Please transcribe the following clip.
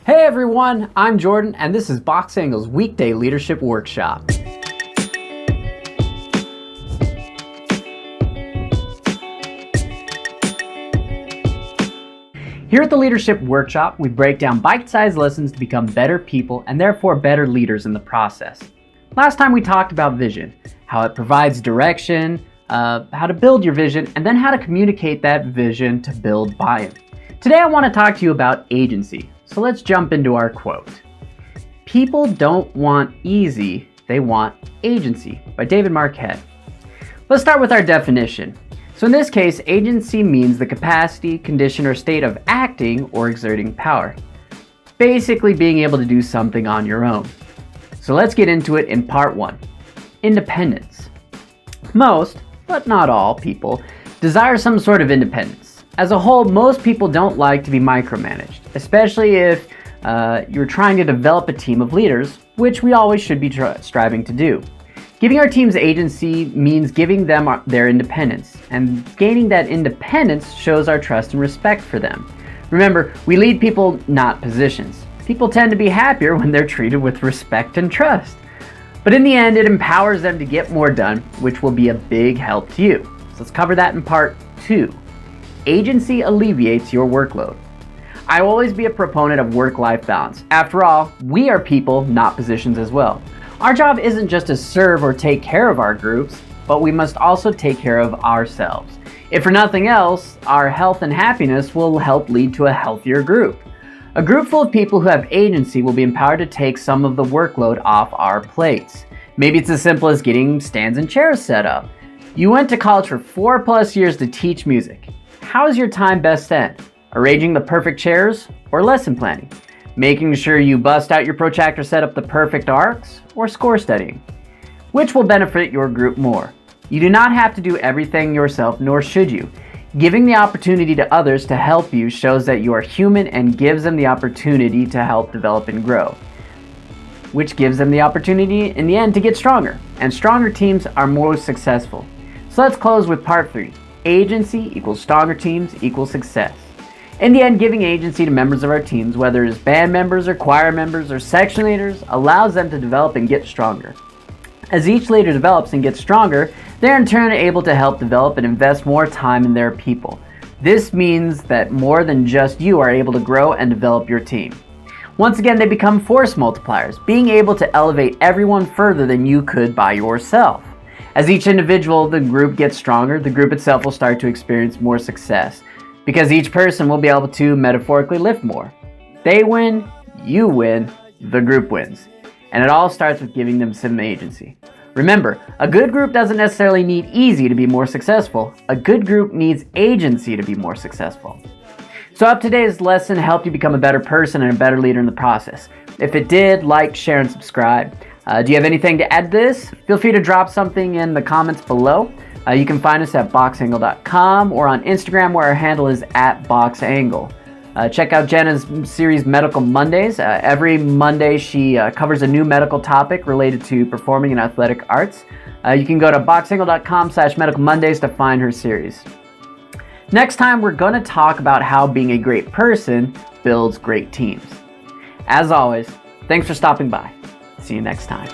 Hey everyone, I'm Jordan and this is Box Angle's Weekday Leadership Workshop. Here at the Leadership Workshop, we break down bite-sized lessons to become better people and therefore better leaders in the process. Last time we talked about vision, how it provides direction, how to build your vision, and then how to communicate that vision to build buy-in. Today I want to talk to you about agency. So let's jump into our quote. People don't want easy, they want agency, by David Marquette. Let's start with our definition. So in this case, agency means the capacity, condition, or state of acting or exerting power. Basically being able to do something on your own. So let's get into it in part one. Independence. Most, but not all people, desire some sort of independence. As a whole, most people don't like to be micromanaged, especially if you're trying to develop a team of leaders, which we always should be striving to do. Giving our teams agency means giving them their independence, and gaining that independence shows our trust and respect for them. Remember, we lead people, not positions. People tend to be happier when they're treated with respect and trust. But in the end, it empowers them to get more done, which will be a big help to you. So let's cover that in part two. Agency alleviates your workload. I will always be a proponent of work-life balance. After all, we are people, not positions as well. Our job isn't just to serve or take care of our groups, but we must also take care of ourselves. If for nothing else, our health and happiness will help lead to a healthier group. A group full of people who have agency will be empowered to take some of the workload off our plates. Maybe it's as simple as getting stands and chairs set up. You went to college for 4+ years to teach music. How is your time best spent? Arranging the perfect chairs or lesson planning? Making sure you bust out your protractor, set up the perfect arcs, or score studying? Which will benefit your group more? You do not have to do everything yourself, nor should you. Giving the opportunity to others to help you shows that you are human and gives them the opportunity to help develop and grow, which gives them the opportunity in the end to get stronger, and stronger teams are more successful. So let's close with part 3. Agency equals stronger teams equals success. In the end, giving agency to members of our teams, whether it's band members or choir members or section leaders, allows them to develop and get stronger. As each leader develops and gets stronger, they're in turn able to help develop and invest more time in their people. This means that more than just you are able to grow and develop your team. Once again, they become force multipliers, being able to elevate everyone further than you could by yourself. As each individual, the group gets stronger, the group itself will start to experience more success, because each person will be able to metaphorically lift more. They win, you win, the group wins. And it all starts with giving them some agency. Remember, a good group doesn't necessarily need easy to be more successful. A good group needs agency to be more successful. So I hope today's lesson helped you become a better person and a better leader in the process. If it did, like, share, and subscribe. Do you have anything to add to this? Feel free to drop something in the comments below. You can find us at boxangle.com or on Instagram, where our handle is @boxangle. Check out Jenna's series Medical Mondays. Every Monday she covers a new medical topic related to performing and athletic arts. You can go to boxangle.com/medical Mondays to find her series. Next time we're going to talk about how being a great person builds great teams. As always, thanks for stopping by. See you next time.